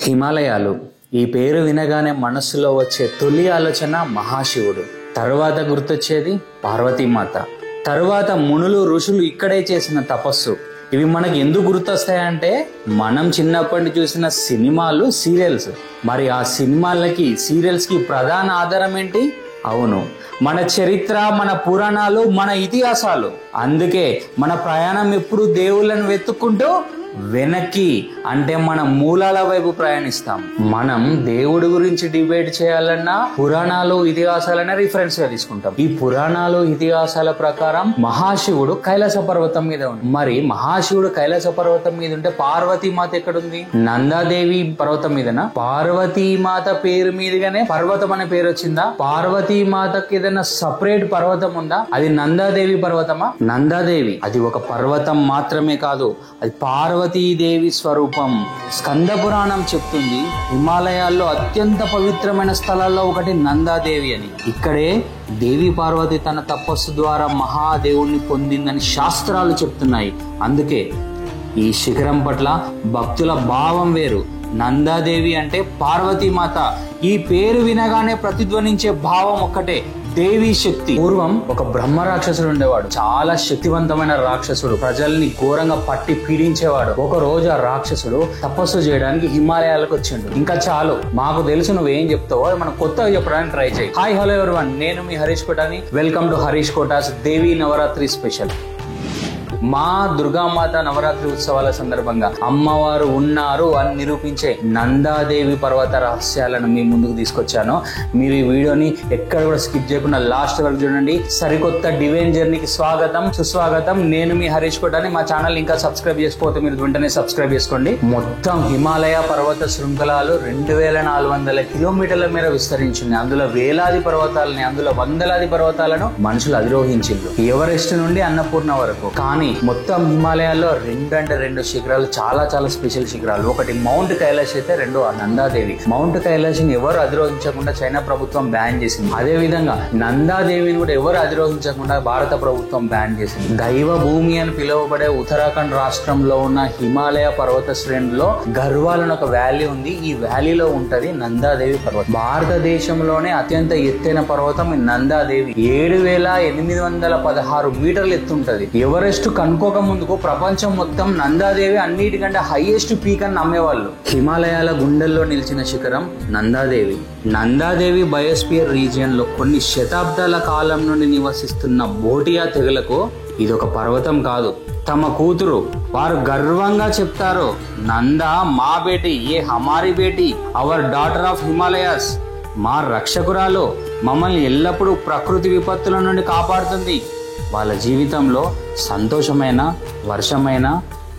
హిమాలయాలు ఈ పేరు వినగానే మనస్సులో వచ్చే తొలి ఆలోచన మహాశివుడు, తరువాత గుర్తొచ్చేది పార్వతీమాత, తరువాత మునులు ఋషులు ఇక్కడే చేసిన తపస్సు. ఇవి మనకి ఎందుకు గుర్తొస్తాయంటే మనం చిన్నప్పటి చూసిన సినిమాలు, సీరియల్స్. మరి ఆ సినిమాలకి సీరియల్స్కి ప్రధాన ఆధారం ఏంటి? అవును, మన చరిత్ర, మన పురాణాలు, మన ఇతిహాసాలు. అందుకే మన ప్రయాణం ఎప్పుడు దేవుళ్ళని వెతుక్కుంటూ వెనక్కి, అంటే మన మూలాల వైపు ప్రయాణిస్తాం. మనం దేవుడి గురించి డిబేట్ చేయాలన్నా పురాణాలు, ఇతిహాసాలనే రిఫరెన్స్ గా తీసుకుంటాం. ఈ పురాణాలు, ఇతిహాసాల ప్రకారం మహాశివుడు కైలాస పర్వతం మీద ఉంది. మరి మహాశివుడు కైలాస పర్వతం మీద ఉంటే పార్వతీమాత ఎక్కడుంది? నందాదేవి పర్వతం మీదనా? పార్వతీమాత పేరు మీదుగానే పర్వతం అనే పేరు వచ్చిందా? పార్వతీమాతకి ఏదైనా సపరేట్ పర్వతం ఉందా? అది నందాదేవి పర్వతమా? నందాదేవి అది ఒక పర్వతం మాత్రమే కాదు, అది పార్వతీదేవి స్వరూపం. స్కంద పురాణం చెప్తుంది హిమాలయాల్లో అత్యంత పవిత్రమైన స్థలాల్లో ఒకటి నందాదేవి అని. ఇక్కడే దేవి పార్వతి తన తపస్సు ద్వారా మహాదేవుణ్ణి పొందిందని శాస్త్రాలు చెప్తున్నాయి. అందుకే ఈ శిఖరం పట్ల భక్తుల భావం వేరు. నందాదేవి అంటే పార్వతీమాత. ఈ పేరు వినగానే ప్రతిధ్వనించే భావం ఒక్కటే, దేవి శక్తి. పూర్వం ఒక బ్రహ్మ రాక్షసుడు ఉండేవాడు, చాలా శక్తివంతమైన రాక్షసుడు, ప్రజల్ని ఘోరంగా పట్టి పీడించేవాడు. ఒక రోజు ఆ రాక్షసుడు తపస్సు చేయడానికి హిమాలయాలకు వచ్చిండు. ఇంకా చాలు, మాకు తెలుసు నువ్వేం చెప్తావో, మనం కొత్తగా చెప్పడానికి ట్రై చేయి. హాయ్, హలో ఎవరీవన్, నేను మీ Harish Kotani. Welcome to Harish Kota's Devi Navaratri special. మా దుర్గామాత నవరాత్రి ఉత్సవాల సందర్భంగా అమ్మవారు ఉన్నారు అని నిరూపించే నందాదేవి పర్వత రహస్యాలను మీ ముందుకు తీసుకొచ్చాను. మీరు ఈ వీడియోని ఎక్కడ కూడా స్కిప్ చేయకుండా లాస్ట్ వరకు చూడండి. సరికొత్త డివైన్ జర్నీకి స్వాగతం, సుస్వాగతం. నేను మీ హరీష్ కోటాని. మా ఛానల్ ఇంకా సబ్స్క్రైబ్ చేసుకోకపోతే మీరు వెంటనే సబ్స్క్రైబ్ చేసుకోండి. మొత్తం హిమాలయ పర్వత శృంఖలాలు 2400 కిలోమీటర్ల మేర విస్తరించింది. అందులో వేలాది పర్వతాలని, అందులో వందలాది పర్వతాలను మనుషులు అధిరోహించారు, ఎవరెస్ట్ నుండి అన్నపూర్ణ వరకు. కానీ మొత్తం హిమాలయాల్లో రెండు శిఖరాలు చాలా చాలా స్పెషల్ శిఖరాలు. ఒకటి మౌంట్ కైలాష్ అయితే, రెండు నందాదేవి. మౌంట్ కైలాష్ని ఎవరు అధిరోహించకుండా చైనా ప్రభుత్వం బ్యాన్ చేసింది. అదే విధంగా నందాదేవిని కూడా ఎవరు అధిరోహించకుండా భారత ప్రభుత్వం బ్యాన్ చేసింది. దైవ భూమి అని పిలువబడే ఉత్తరాఖండ్ రాష్ట్రంలో ఉన్న హిమాలయ పర్వత శ్రేణిలో గర్వాలని ఒక వ్యాలీ ఉంది. ఈ వ్యాలీలో ఉంటది నందాదేవి పర్వతం. భారతదేశంలోనే అత్యంత ఎత్తైన పర్వతం నందాదేవి. 7816 మీటర్లు ఎత్తుంటది. ఎవరెస్ట్ కనుకోక ముందుకు ప్రపంచం మొత్తం నందాదేవి అన్నిటికంటే హైయెస్ట్ పీక్ అని నమ్మేవాళ్ళు. హిమాలయాల గుండెల్లో నిలిచిన శిఖరం నందాదేవి. నందాదేవి బయోస్పియర్ రీజియన్ లో కొన్ని శతాబ్దాల కాలం నుండి నివసిస్తున్న భోటియా తెగలకు ఇదొక పర్వతం కాదు, తమ కూతురు. వారు గర్వంగా చెప్తారు, నందా మా బేటీ, ఏ హమారి బేటీ, అవర్ డాటర్ ఆఫ్ హిమాలయాస్. మా రక్షకురాలు, మమ్మల్ని ఎల్లప్పుడూ ప్రకృతి విపత్తుల నుండి కాపాడుతుంది. వాళ్ళ జీవితంలో సంతోషమైన, వర్షమైన,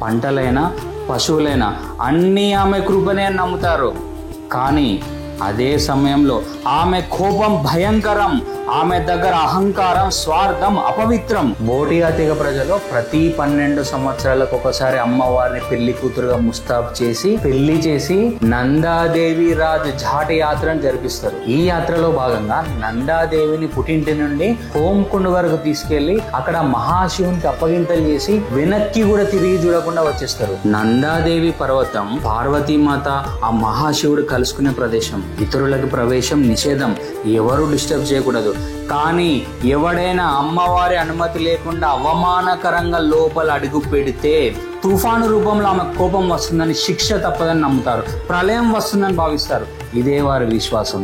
పంటలైనా, పశువులైనా అన్నీ ఆమె కృపనే నమ్ముతారు. కానీ అదే సమయంలో ఆమె కోపం భయంకరం, ఆమె దగ్గర అహంకారం, స్వార్థం అపవిత్రం. భోటియా తెగ ప్రజలు ప్రతి 12 సంవత్సరాలకు ఒకసారి అమ్మవారిని పెళ్లి కూతురుగా ముస్తాబు చేసి, పెళ్లి చేసి నందాదేవి రాజ్ ఝాట్ యాత్రను జరిపిస్తారు. ఈ యాత్రలో భాగంగా నందాదేవిని పుట్టింటి నుండి హోంకుండ్ వరకు తీసుకెళ్లి అక్కడ మహాశివునికి అప్పగింతలు చేసి వెనక్కి కూడా తిరిగి చూడకుండా వచ్చేస్తారు. నందాదేవి పర్వతం పార్వతీమాత ఆ మహాశివుడు కలుసుకునే ప్రదేశం. ఇతరులకు ప్రవేశం నిషేధం, ఎవరు డిస్టర్బ్ చేయకూడదు. కానీ ఎవడైనా అమ్మవారి అనుమతి లేకుండా అవమానకరంగా లోపల అడుగు పెడితే తుఫాను రూపంలో ఆమె కోపం వస్తుందని, శిక్ష తప్పదని నమ్ముతారు, ప్రళయం వస్తుందని భావిస్తారు. ఇదే వారి విశ్వాసం.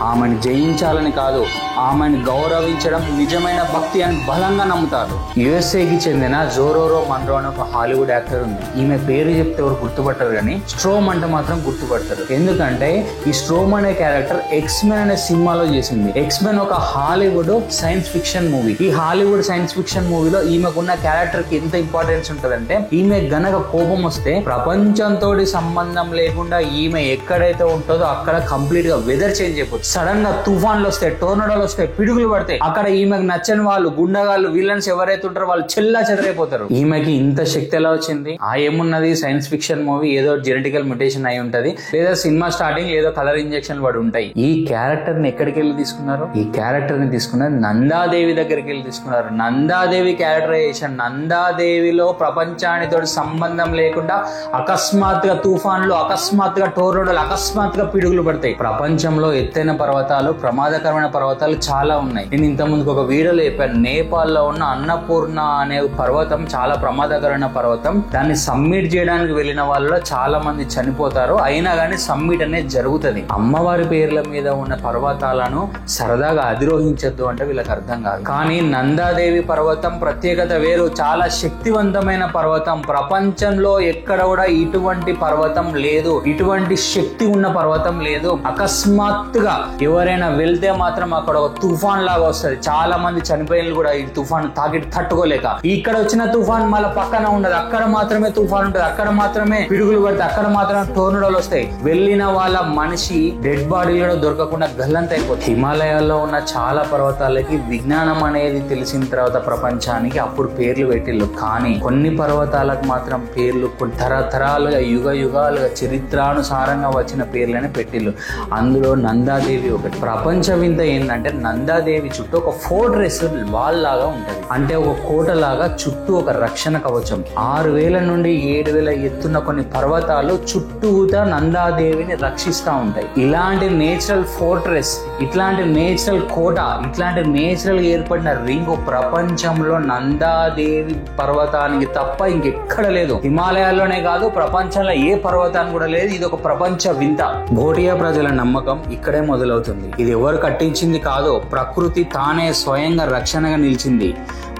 ఆమెను జయించాలని కాదు, ఆమెను గౌరవించడం నిజమైన భక్తి అని బలంగా నమ్ముతారు. యుఎస్ఏకి చెందిన జోరోరో మన్రో అని ఒక హాలీవుడ్ యాక్టర్ ఉంది. ఈమె పేరు చెప్తే ఎవరు గుర్తుపట్టరు, కానీ స్ట్రోమ్ అంటే మాత్రం గుర్తుపడతారు. ఎందుకంటే ఈ స్ట్రోమ్ అనే క్యారెక్టర్ ఎక్స్మెన్ అనే సినిమాలో చేసింది. ఎక్స్మెన్ ఒక హాలీవుడ్ సైన్స్ ఫిక్షన్ మూవీ. ఈ హాలీవుడ్ సైన్స్ ఫిక్షన్ మూవీలో ఈమెకున్న క్యారెక్టర్ కి ఎంత ఇంపార్టెన్స్ ఉంటదంటే, ఈమె గనక కోపం వస్తే ప్రపంచంతో సంబంధం లేకుండా ఈమె ఎక్కడైతే ఉంటుందో అక్కడ కంప్లీట్ గా వెదర్ చేంజ్ అయిపోతుంది. సడన్ గా తుఫాన్లు వస్తాయి, టోర్నడోలు వస్తాయి, పిడుగులు పడతాయి. అక్కడ ఈమెకు నచ్చని వాళ్ళు, గుండగాళ్ళు, విలన్స్ ఎవరైతే ఉంటారో వాళ్ళు చెల్లా చెదరైపోతారు. ఈమెకి ఇంత శక్తి ఎలా వచ్చింది? ఏమున్నది, సైన్స్ ఫిక్షన్ మూవీ, ఏదో జెనెటికల్ మ్యుటేషన్ అయి ఉంటది, లేదా సినిమా స్టార్టింగ్ ఏదో కలర్ ఇంజెక్షన్ పడి ఉంటాయి. ఈ క్యారెక్టర్ ని ఎక్కడికి వెళ్ళి తీసుకున్నారు? ఈ క్యారెక్టర్ ని తీసుకున్నది నందాదేవి దగ్గరికి వెళ్ళి తీసుకున్నారు. నందాదేవి క్యారెక్టరైజేషన్, నందాదేవిలో ప్రపంచానితో సంబంధం లేకుండా అకస్మాత్తుగా తుఫాన్లు, అకస్మాత్తుగా టోర్నడోలు, అకస్మాత్తుగా పిడుగులు పడతాయి. ప్రపంచంలో ఎత్తైన పర్వతాలు, ప్రమాదకరమైన పర్వతాలు చాలా ఉన్నాయి. నేను ఇంతకుముందుకు ఒక వీడియోలో చెప్పాను, నేపాల్లో ఉన్న అన్నపూర్ణ అనే పర్వతం చాలా ప్రమాదకరమైన పర్వతం. దాన్ని సబ్మిట్ చేయడానికి వెళ్ళిన వాళ్ళలో చాలా మంది చనిపోతారు. అయినా కానీ సబ్మిట్ అనేది జరుగుతుంది. అమ్మవారి పేర్ల మీద ఉన్న పర్వతాలను సరదాగా అధిరోహించద్దు అంటే వీళ్ళకి అర్థం కాదు. కానీ నందాదేవి పర్వతం ప్రత్యేకత వేరు. చాలా శక్తివంతమైన పర్వతం. ప్రపంచంలో ఎక్కడ కూడా ఇటువంటి పర్వతం లేదు, ఇటువంటి శక్తి ఉన్న పర్వతం లేదు. అకస్మాత్తుగా ఎవరైనా వెళ్తే మాత్రం అక్కడ ఒక తుఫాన్ లాగా వస్తుంది. చాలా మంది చనిపోయిన కూడా ఈ తుఫాన్ తాకి తట్టుకోలేక. ఇక్కడ వచ్చిన తుఫాన్ మళ్ళీ పక్కన ఉండదు, అక్కడ మాత్రమే తుఫాన్ ఉంటుంది, అక్కడ మాత్రమే పిడుగులు పడితే, అక్కడ మాత్రమే టోర్నడోలు వస్తాయి. వెళ్ళిన వాళ్ళ మనిషి డెడ్ బాడీ కూడా దొరకకుండా గల్లంత అయిపోతుంది. హిమాలయాల్లో ఉన్న చాలా పర్వతాలకి విజ్ఞానం అనేది తెలిసిన తర్వాత ప్రపంచానికి అప్పుడు పేర్లు పెట్టిళ్ళు. కానీ కొన్ని పర్వతాలకు మాత్రం పేర్లు కొన్ని తరతరాలుగా యుగ యుగాలుగా చరిత్రానుసారంగా వచ్చిన పేర్లనే పెట్టిళ్ళు. అందులో నందాదేవి ఒకటి. ప్రపంచ వింత ఏంటంటే నందాదేవి చుట్టూ ఒక ఫోర్ట్రెస్ వాల్ లాగా ఉంటది. అంటే ఒక కోట లాగా చుట్టూ ఒక రక్షణ కవచం. 6000 నుండి 7000 ఎత్తున్న కొన్ని పర్వతాలు చుట్టూతా నందాదేవిని రక్షిస్తూ ఉంటాయి. ఇలాంటి నేచురల్ ఫోర్ట్రెస్, ఇట్లాంటి నేచురల్ కోట, ఇట్లాంటి నేచురల్ ఏర్పడిన రింగ్ ప్రపంచంలో నందాదేవి పర్వతానికి తప్ప ఇంకెక్కడ లేదు. హిమాలయాల్లోనే కాదు, ప్రపంచంలో ఏ పర్వతానికి కూడా లేదు. ఇది ఒక ప్రపంచ వింత. భోటియా ప్రజల నమ్మకం ఇక్కడే మొదలవుతుంది. ఇది ఎవరు కట్టించింది కాదు, ప్రకృతి తానే స్వయంగా రక్షణగా నిలిచింది.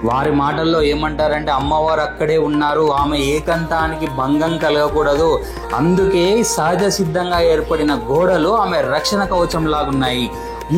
వారి మాటల్లో ఏమంటారంటే అమ్మవారు అక్కడే ఉన్నారు, ఆమె ఏకంతానికి భంగం కలగకూడదు, అందుకే సహజ సిద్ధంగా ఏర్పడిన గోడలు ఆమె రక్షణ కవచం లాగున్నాయి.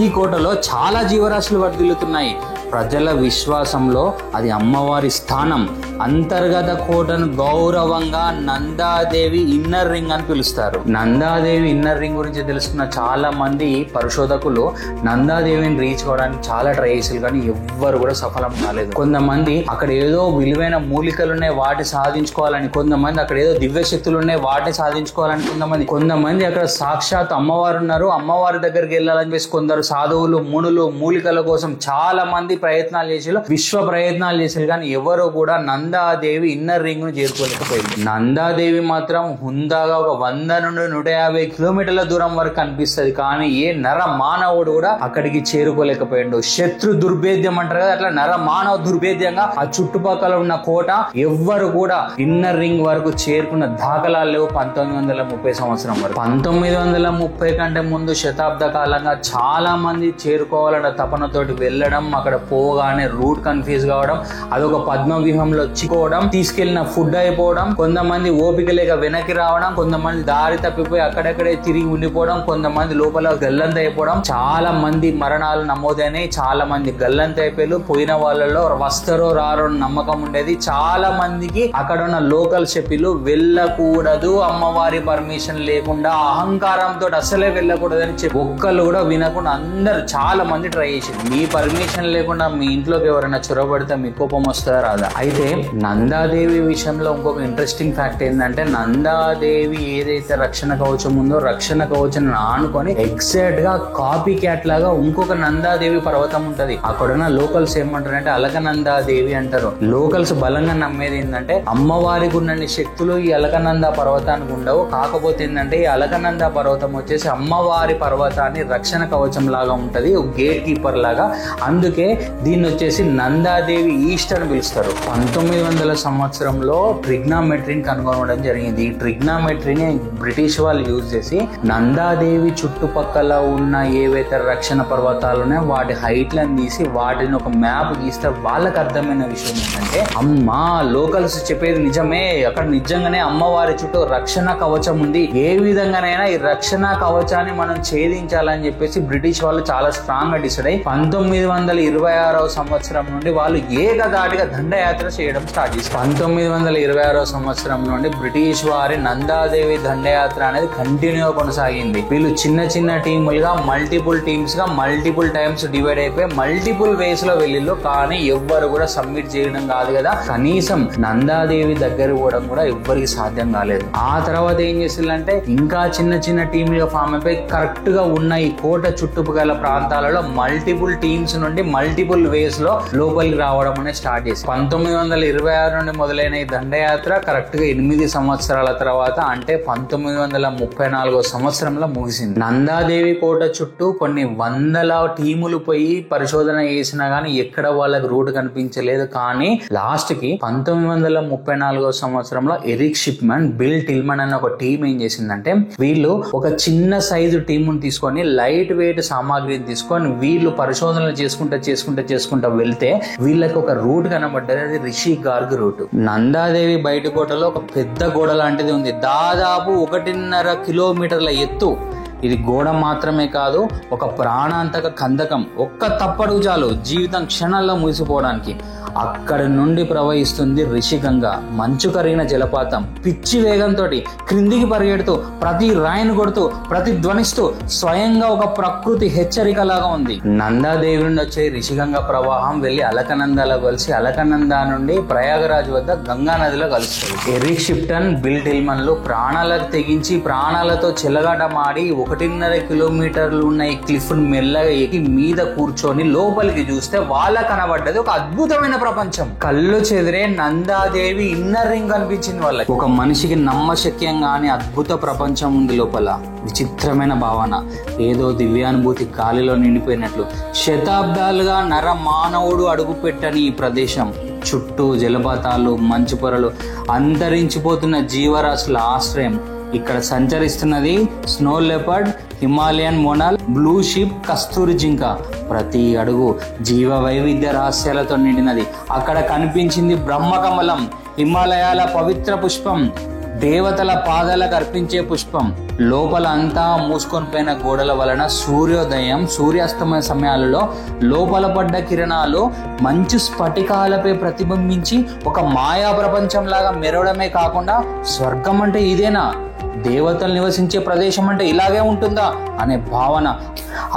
ఈ కోటలో చాలా జీవరాశులు వర్ధిల్లుతున్నాయి. ప్రజల విశ్వాసంలో అది అమ్మవారి స్థానం. అంతర్గత కోటను గౌరవంగా నందాదేవి ఇన్నర్ రింగ్ అని పిలుస్తారు. నందాదేవి ఇన్నర్ రింగ్ గురించి తెలుసుకున్న చాలా మంది పరిశోధకులు నందాదేవిని రీచ్ అవ్వడానికి చాలా ట్రై చేశారు, కానీ ఎవ్వరు కూడా సఫలం కాలేదు. కొంతమంది అక్కడ ఏదో విలువైన మూలికలు ఉన్నాయి వాటిని సాధించుకోవాలని, కొంతమంది అక్కడ ఏదో దివ్య శక్తులు ఉన్నాయి వాటిని సాధించుకోవాలని, కొంతమంది అక్కడ సాక్షాత్ అమ్మవారు ఉన్నారు, అమ్మవారి దగ్గరికి వెళ్ళాలని చెప్పేసి కొందరు సాధువులు, మునులు మూలికల కోసం చాలా మంది ప్రయత్నాలు చేసారు, విశ్వ ప్రయత్నాలు చేశారు, కానీ ఎవరు కూడా నందాదేవి ఇన్నర్ రింగ్ ను చేరుకోలేకపోయింది. నందాదేవి మాత్రం హుందాగా ఒక 100 నుండి 150 కిలోమీటర్ల దూరం వరకు కనిపిస్తుంది, కానీ ఏ నర మానవుడు కూడా అక్కడికి చేరుకోలేకపోయాడు. శత్రు దుర్భేద్యం అంటారు కదా, అట్లా నర మానవ దుర్భేద్యంగా ఆ చుట్టుపక్కల ఉన్న కోట ఎవ్వరు కూడా ఇన్నర్ రింగ్ వరకు చేరుకున్న దాఖలాలు లేవు. 1930 సంవత్సరం వరకు. 1930 కంటే ముందు శతాబ్ద కాలంగా చాలా మంది చేరుకోవాలన్న తపనతోటి వెళ్ళడం, అక్కడ పోగానే రూట్ కన్ఫ్యూజ్ కావడం, అదొక పద్మ వ్యూహంలో చిక్కుకోవడం, తీసుకెళ్లిన ఫుడ్ అయిపోవడం, కొంతమంది ఓపిక లేక వెనక్కి రావడం, కొంతమంది దారి తప్పిపోయి అక్కడక్కడే తిరిగి ఉండిపోవడం, కొంతమంది లోపల గల్లంత అయిపోవడం, చాలా మంది మరణాలు నమోదైనాయి. చాలా మంది గల్లంత అయిపోయారు. పోయిన వాళ్ళలో వస్తారో రారో నమ్మకం ఉండేది. చాలా మందికి అక్కడ ఉన్న లోకల్ చెప్పిలు వెళ్ళకూడదు, అమ్మవారి పర్మిషన్ లేకుండా, అహంకారంతో అసలే వెళ్ళకూడదని చెప్పి ఒక్కళ్ళు కూడా వినకుండా అందరు చాలా మంది ట్రై చేశారు. మీ పర్మిషన్ లేకుండా మీ ఇంట్లోకి ఎవరైనా చొరబడితే మీ కోపం వస్తుందా రాదా? అయితే నందాదేవి విషయంలో ఇంకొక ఇంట్రెస్టింగ్ ఫ్యాక్ట్ ఏంటంటే, నందాదేవి ఏదైతే రక్షణ కవచం ఉందో రక్షణ కవచం ఆనుకొని ఎగ్జాక్ట్ గా కాపీ క్యాట్ లాగా ఇంకొక నందాదేవి పర్వతం ఉంటది. అక్కడున్న లోకల్స్ ఏమంటారంటే అలకనందాదేవి అంటారు. లోకల్స్ బలంగా నమ్మేది ఏంటంటే అమ్మవారికి ఉన్న శక్తులు ఈ అలకనంద పర్వతానికి ఉండవు. కాకపోతే ఏంటంటే ఈ అలకనంద పర్వతం వచ్చేసి అమ్మవారి పర్వతాన్ని రక్షణ కవచం లాగా ఉంటది, గేట్ కీపర్ లాగా. అందుకే దీన్ని వచ్చేసి నందాదేవి ఈస్ట్ అని పిలుస్తారు. 1900 సంవత్సరంలో ట్రిగ్నామెట్రీని కనుగొనడం జరిగింది. ఈ ట్రిగ్నామెట్రీని బ్రిటిష్ వాళ్ళు యూజ్ చేసి నందాదేవి చుట్టుపక్కల ఉన్న ఏవైతే రక్షణ పర్వతాలున్నాయో వాటి హైట్లను తీసి వాటిని ఒక మ్యాప్ గీస్తే వాళ్ళకి అర్థమైన విషయం ఏంటంటే, అమ్మా లోకల్స్ చెప్పేది నిజమే, అక్కడ నిజంగానే అమ్మవారి చుట్టూ రక్షణ కవచం ఉంది, ఏ విధంగానైనా ఈ రక్షణ కవచాన్ని మనం ఛేదించాలని చెప్పేసి బ్రిటిష్ వాళ్ళు చాలా స్ట్రాంగ్ గా డిసైడ్ అయ్యి 1926 1926వ సంవత్సరం నుండి వాళ్ళు ఏకదాటిగా దండయాత్ర చేయడం స్టార్ట్ చేశారు. 1926వ సంవత్సరం నుండి బ్రిటిష్ వారి నందాదేవి దండయాత్ర అనేది కంటిన్యూగా కొనసాగింది. వీళ్ళు చిన్న చిన్న టీములుగా మల్టిపుల్ టీమ్స్ గా మల్టిపుల్ టైమ్స్ డివైడ్ అయిపోయి మల్టిపుల్ వేస్ లో వెళ్ళిళ్ళు. కానీ ఎవ్వరు కూడా సబ్మిట్ చేయడం కాదు కదా, కనీసం నందాదేవి దగ్గర పోవడం కూడా ఎవ్వరికి సాధ్యం కాలేదు. ఆ తర్వాత ఏం చేసిందంటే ఇంకా చిన్న చిన్న టీములుగా ఫామ్ అయిపోయి కరెక్ట్ గా ఉన్న ఈ కోట చుట్టుపక్కల ప్రాంతాలలో మల్టిపుల్ టీమ్స్ నుండి మల్టిపుల్ వేస్ లో లోపలికి రావడం అనేది స్టార్ట్ చేసి 1926 నుండి మొదలైన ఈ దండయాత్ర కరెక్ట్ గా 8 సంవత్సరాల తర్వాత అంటే 1934వ సంవత్సరంలో ముగిసింది. నందాదేవి కోట చుట్టూ కొన్ని వందల టీములు పోయి పరిశోధన చేసినా గానీ ఎక్కడ వాళ్ళకి రూట్ కనిపించలేదు. కానీ లాస్ట్ కి 1934వ సంవత్సరంలో ఎరిక్ షిప్మన్, బిల్ టిల్మన్ అనే ఒక టీం ఏం చేసిందంటే వీళ్ళు ఒక చిన్న సైజు టీముని తీసుకొని లైట్ వెయిట్ సామాగ్రిని తీసుకొని వీళ్ళు పరిశోధనలు చేసుకుంటా వెళ్తే వీళ్ళకి ఒక రూట్ కనబడ్డది. అది రిషి గార్గ్ రూట్. నందాదేవి బయట కోటలో ఒక పెద్ద గోడ లాంటిది ఉంది, దాదాపు 1.5 కిలోమీటర్ల ఎత్తు. ఇది గోడ మాత్రమే కాదు, ఒక ప్రాణాంతక కందకం. ఒక్క తప్పడుగు చాలు జీవితం క్షణాల్లో ముగిసిపోవడానికి. అక్కడి నుండి ప్రవహిస్తుంది రిషిగంగా, మంచు కరిగిన జలపాతం. పిచ్చి వేగంతో క్రిందికి పరిగెడుతూ ప్రతి రాయిని కొడుతూ ప్రతిధ్వనిస్తూ స్వయంగా ఒక ప్రకృతి హెచ్చరికలాగా ఉంది. నందాదేవి నుండి వచ్చే రిషిగంగా ప్రవాహం వెళ్లి అలకనందాలో కలిసి అలకనందా నుండి ప్రయాగరాజ్ వద్ద గంగా నదిలో కలుస్తుంది. ఎరిక్ షిప్టన్, బిల్ టిల్మన్లు ప్రాణాలకు తెగించి ప్రాణాలతో చెలగాటమాడి 1.5 కిలోమీటర్లు ఉన్న ఈ క్లిఫ్ మెల్లగా ఎక్కి మీద కూర్చొని లోపలికి చూస్తే వాళ్ళ కనబడ్డది ఒక అద్భుతమైన ప్రపంచం. కళ్ళు చెదిరే నందాదేవి ఇన్నర్ రింగ్ కనిపించింది వాళ్ళకి. ఒక మనిషికి నమ్మశక్యం గాని అద్భుత ప్రపంచం ఉంది లోపల. విచిత్రమైన భావన, ఏదో దివ్యానుభూతి గాలిలో నిండిపోయినట్లు. శతాబ్దాలుగా నర మానవుడు అడుగు పెట్టని ఈ ప్రదేశం, చుట్టూ జలపాతాలు, మంచు పొరలు, అంతరించిపోతున్న జీవరాశుల ఆశ్రయం. ఇక్కడ సంచరిస్తున్నది snow leopard, Himalayan monal, blue sheep, కస్తూరి జింక. ప్రతి అడుగు జీవ వైవిధ్య రహస్యాలతో నిండినది. అక్కడ కనిపించింది బ్రహ్మకమలం, హిమాలయాల పవిత్ర పుష్పం, దేవతల పాదాలకు అర్పించే పుష్పం. లోపల అంతా మూసుకొని పోయిన గోడల వలన సూర్యోదయం, సూర్యాస్తమయ సమయాలలో లోపల పడ్డ కిరణాలు మంచు స్ఫటికాలపై ప్రతిబింబించి ఒక మాయా ప్రపంచం లాగా మెరవడమే కాకుండా స్వర్గం అంటే ఇదేనా, దేవతలు నివసించే ప్రదేశం అంటే ఇలాగే ఉంటుందా అనే భావన.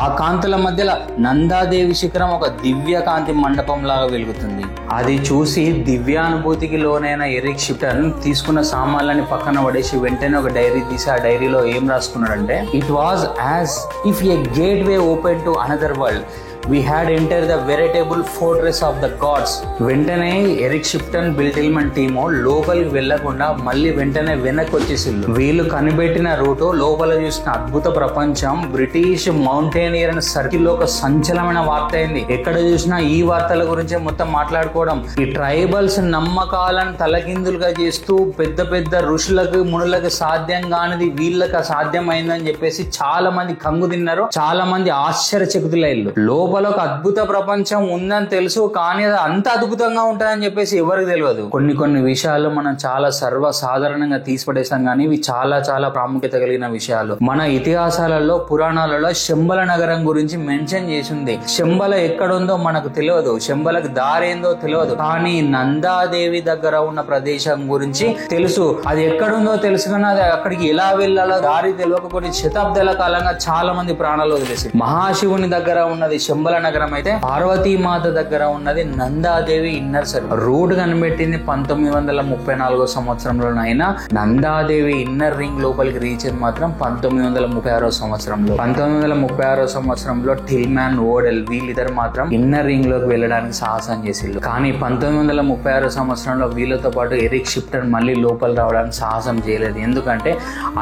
ఆ కాంతుల మధ్యలో నందాదేవి శిఖరం ఒక దివ్య కాంతి మండపం లాగా వెలుగుతుంది. అది చూసి దివ్యానుభూతికి లోనైన ఎరిక్ షిప్టన్ తీసుకున్న సామాన్లని పక్కన పడేసి వెంటనే ఒక డైరీ తీసి ఆ డైరీలో ఏం రాసుకున్నాడంటే, it was as if a gateway open to another world. We had entered the veritable fortress of the gods. వెంటనే ఎరిక్ షిప్టన్, బిల్ టిల్మన్ టీము లోపలికి వెళ్లకుండా మళ్ళీ వెంటనే వెనక్కి వచ్చేసిళ్ళు. వీళ్ళు కనిపెట్టిన రూటు లోపల చూసిన అద్భుత ప్రపంచం బ్రిటిష్ మౌంటైనియర్ అనే సర్కిల్ లో ఒక సంచలనమైన వార్త అయింది. ఎక్కడ చూసినా ఈ వార్తల గురించే మొత్తం మాట్లాడుకోవడం. ఈ ట్రైబల్స్ నమ్మకాలను తలకిందులుగా చేస్తూ పెద్ద పెద్ద ఋషులకు మునులకు సాధ్యం కానిది వీళ్ళకి సాధ్యమైందని చెప్పేసి చాలా మంది కంగు తిన్నారు, చాలా మంది ఆశ్చర్యచకితులయ్యారు. లోపల ఒక అద్భుత ప్రపంచం ఉందని తెలుసు, కానీ అది అంత అద్భుతంగా ఉంటుందని చెప్పేసి ఎవరికి తెలియదు. కొన్ని విషయాలు మనం చాలా సర్వసాధారణంగా తీసిపడేసాం, కానీ ఇవి చాలా ప్రాముఖ్యత కలిగిన విషయాలు. మన ఇతిహాసాలలో, పురాణాలలో శంబల నగరం గురించి మెన్షన్ చేసి ఉంది. శంబల ఎక్కడుందో మనకు తెలియదు, శంబలకు దారేందో తెలియదు, కానీ నందాదేవి దగ్గర ఉన్న ప్రదేశం గురించి తెలుసు. అది ఎక్కడుందో తెలుసు, కానీ అది అక్కడికి ఎలా వెళ్ళాలో దారి తెలియక కొన్ని శతాబ్దాల కాలంగా చాలా మంది ప్రాణాలు వదిలేసి. మహాశివుని దగ్గర ఉన్నది శంబల నగరం అయితే పార్వతీమాత దగ్గర ఉన్నది నందాదేవి ఇన్నర్ సర్కిల్. రూట్ కనిపెట్టింది 1934వ సంవత్సరంలో. అయినా నందాదేవి ఇన్నర్ రింగ్ లోపలికి రీచ్ అయింది మాత్రం 1936వ సంవత్సరంలో. 1936వ సంవత్సరంలో టిల్మన్, ఓడెల్ వీళ్ళిద్దరు మాత్రం ఇన్నర్ రింగ్ లోకి వెళ్ళడానికి సాహసం చేసిళ్ళు. కానీ 1936వ సంవత్సరంలో వీళ్ళతో పాటు ఎరిక్ షిప్టన్ మళ్ళీ లోపల రావడానికి సాహసం చేయలేదు. ఎందుకంటే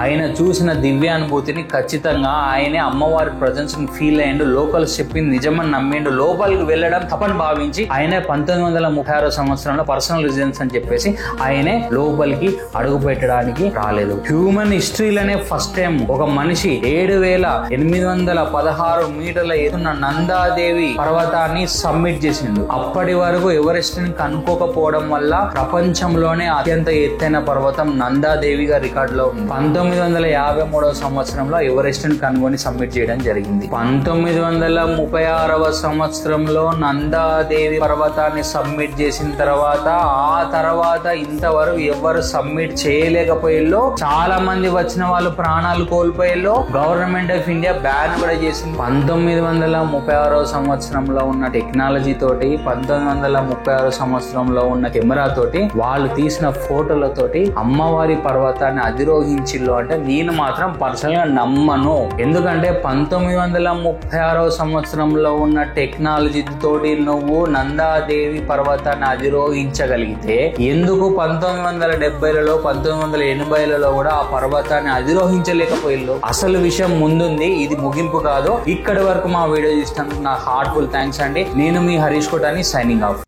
ఆయన చూసిన దివ్యానుభూతిని ఖచ్చితంగా ఆయనే అమ్మవారి ప్రజెన్స్ ని ఫీల్ అయ్యిండు, లోకల్ చెప్పింది నిజమని నమ్మిండు. లోపలికి వెళ్ళడం తప్పని భావించి ఆయనే 1936వ సంవత్సరంలో పర్సనల్ రీజన్స్ అని చెప్పేసి ఆయనే లోపలికి అడుగు పెట్టడానికి రాలేదు. హ్యూమన్ హిస్టరీలోనే ఫస్ట్ టైం ఒక మనిషి 7,816 మీటర్ల ఎత్తున్న నందాదేవి పర్వతాన్ని సబ్మిట్ చేసిండు. అప్పటి వరకు ఎవరెస్ట్ ని కనుక్కోకపోవడం వల్ల ప్రపంచంలోనే అత్యంత ఎత్తైన పర్వతం నందాదేవిగా రికార్డులో ఉంది. 1953వ సంవత్సరంలో ఎవరెస్ట్ ని కనుగొని సబ్మిట్ చేయడం జరిగింది. 1936 36వ సంవత్సరంలో నందాదేవి పర్వతాన్ని సబ్మిట్ చేసిన తర్వాత ఆ తర్వాత ఇంతవరకు ఎవరు సబ్మిట్ చేయలేకపోయిల్లో, చాలా మంది వచ్చిన వాళ్ళు ప్రాణాలు కోల్పోయిల్లో. గవర్నమెంట్ ఆఫ్ ఇండియా బ్యాన్ కూడా చేసింది. 1936వ సంవత్సరంలో ఉన్న టెక్నాలజీ తోటి, 1936 సంవత్సరంలో ఉన్న కెమెరా తోటి వాళ్ళు తీసిన ఫోటోలతోటి అమ్మవారి పర్వతాన్ని అధిరోహించిల్లు అంటే నేను మాత్రం పర్సనల్ గా నమ్మను. ఎందుకంటే 1936వ సంవత్సరంలో ఉన్న టెక్నాలజీ తోటి నువ్వు నందాదేవి పర్వతాన్ని అధిరోహించగలిగితే ఎందుకు 1970లలో 1980లలో కూడా ఆ పర్వతాన్ని అధిరోహించలేకపోయిల్లు? అసలు విషయం ముందుంది, ఇది ముగింపు కాదు. ఇక్కడి వరకు మా వీడియో చూసినందుకు నా హార్ట్ఫుల్ థ్యాంక్స్ అండి. నేను మీ హరీష్ కోటాని, సైనింగ్ ఆఫ్.